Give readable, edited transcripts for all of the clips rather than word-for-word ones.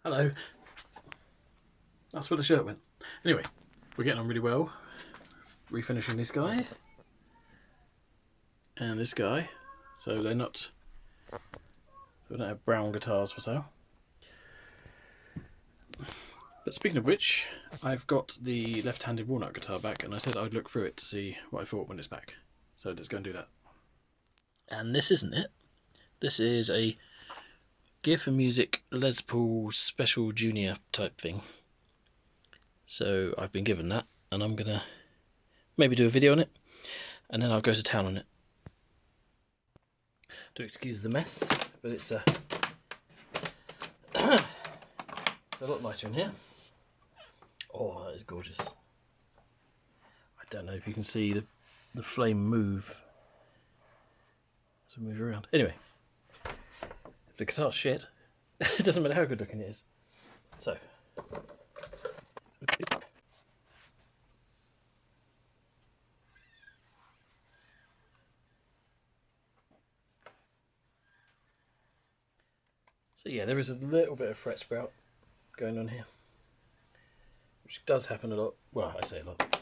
Hello. That's where the shirt went. Anyway, we're getting on really well. Refinishing this guy. And this guy. So they're not... So we don't have brown guitars for sale. But speaking of which, I've got the left-handed Walnut guitar back, and I said I'd look through it to see what I thought when it's back. So let's go and do that. And this isn't it. This is a Gear for Music Les Paul Special Junior type thing. So I've been given that, and I'm gonna maybe do a video on it, and then I'll go to town on it. Do excuse the mess, but it's a lot nicer in here. Oh, that is gorgeous. I don't know if you can see the flame move as we move around. Anyway, if the guitar's shit, it doesn't matter how good looking it is. So, yeah, there is a little bit of fret sprout going on here, which does happen a lot. Well, I say a lot.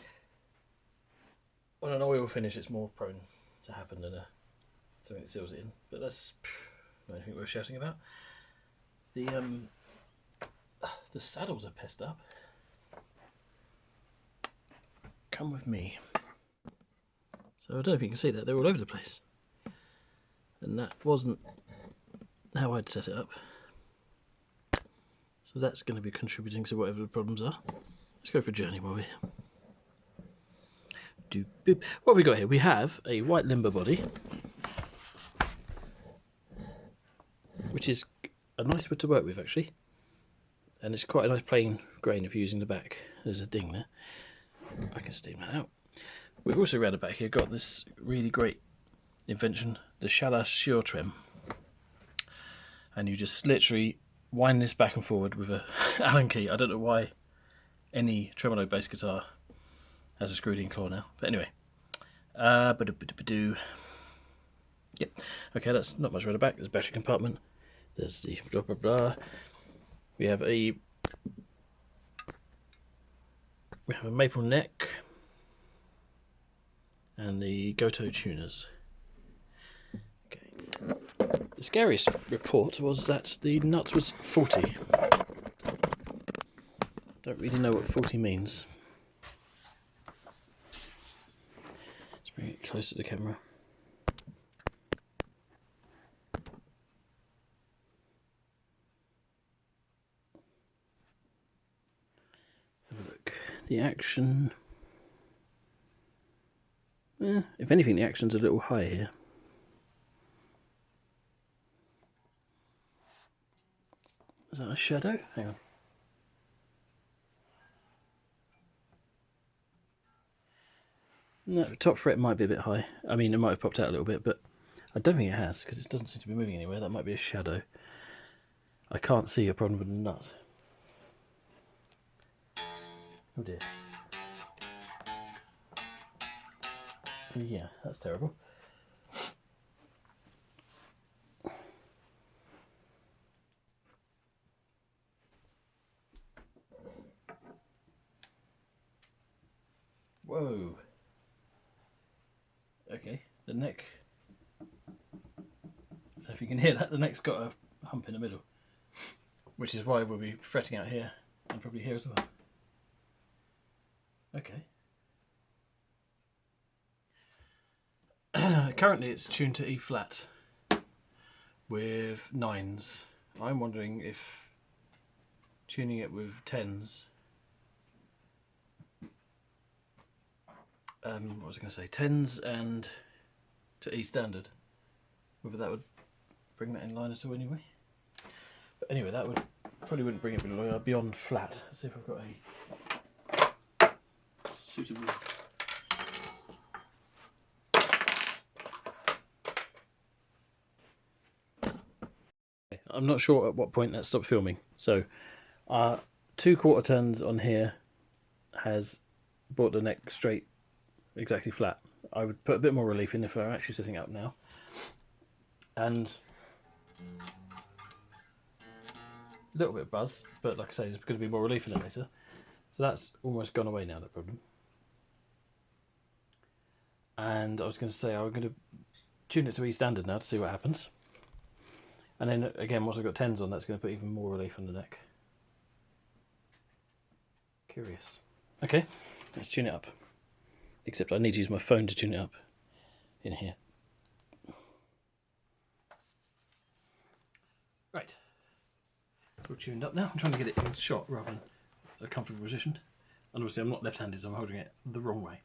On an oil finish, it's more prone to happen than something that seals it in. But that's not anything worth shouting about. The saddles are pissed up. Come with me. So I don't know if you can see that, they're all over the place. And that wasn't how I'd set it up. So that's going to be contributing to whatever the problems are. Let's go for a journey while we're here. What have we got here? We have a white limber body, which is a nice wood to work with actually. And it's quite a nice plain grain if you're using the back. There's a ding there. I can steam that out. We've also around the back here got this really great invention, the Chalas Sure Trim. And you just literally wind this back and forward with a Allen key. I don't know why any tremolo bass guitar has a screwed in claw now. But anyway. Yep. Okay, that's not much around the back. There's a battery compartment. There's the blah blah blah. We have a maple neck and the Goto tuners. Okay. The scariest report was that the nut was 40. Don't really know what 40 means. Let's bring it closer to the camera. The action, if anything, the action's a little high here. Is that a shadow? Hang on. No, the top fret might be a bit high. I mean, it might have popped out a little bit, but I don't think it has, because it doesn't seem to be moving anywhere. That might be a shadow. I can't see a problem with the nut. Oh dear. Yeah, that's terrible. Whoa. Okay, the neck. So if you can hear that, the neck's got a hump in the middle, which is why we'll be fretting out here and probably here as well. Okay. Currently it's tuned to E flat with 9s. I'm wondering if tuning it with 10s, what was I going to say, 10s and to E standard, whether that would bring that in line at all anyway. But anyway, that would probably wouldn't bring it beyond flat. Let's see if I've got a suitable. I'm not sure at what point that stopped filming. So 2 quarter turns on here has brought the neck straight, exactly flat. I would put a bit more relief in if I'm actually sitting up now. And A little bit of buzz, but like I say, there's going to be more relief in it later. So that's almost gone away now, that problem. And I was going to say, I'm going to tune it to E standard now to see what happens. And then again, once I've got 10s on, that's going to put even more relief on the neck. Curious. Okay, let's tune it up. Except I need to use my phone to tune it up in here. Right. It's all tuned up now. I'm trying to get it in shot rather than a comfortable position. And obviously I'm not left-handed, so I'm holding it the wrong way.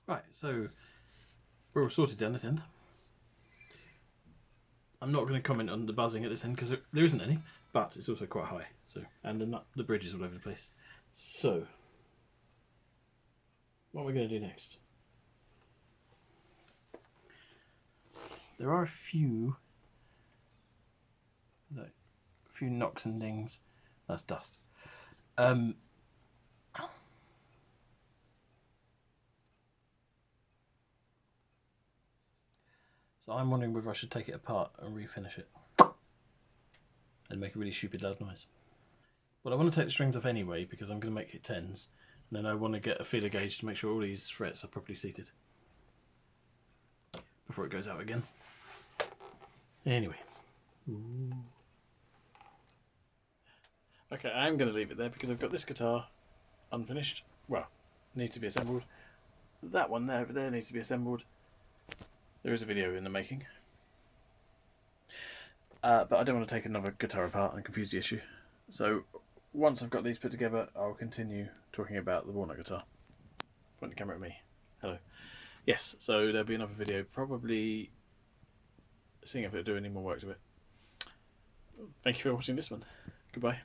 Right, so we're all sorted down this end. I'm not going to comment on the buzzing at this end because there isn't any, but it's also quite high. So, and the bridge is all over the place. So, what are we going to do next? There are a few knocks and dings. That's dust. So I'm wondering whether I should take it apart and refinish it and make a really stupid loud noise. Well, I want to take the strings off anyway because I'm going to make it 10s, and then I want to get a feeler gauge to make sure all these frets are properly seated before it goes out again. Anyway. Ooh. Okay, I'm going to leave it there because I've got this guitar unfinished. Well, needs to be assembled. That one there over there needs to be assembled. There is a video in the making. But I don't want to take another guitar apart and confuse the issue. So once I've got these put together, I'll continue talking about the Walnut guitar. Point the camera at me. Hello. Yes, so there'll be another video, probably seeing if it'll do any more work to it. Thank you for watching this one. Goodbye.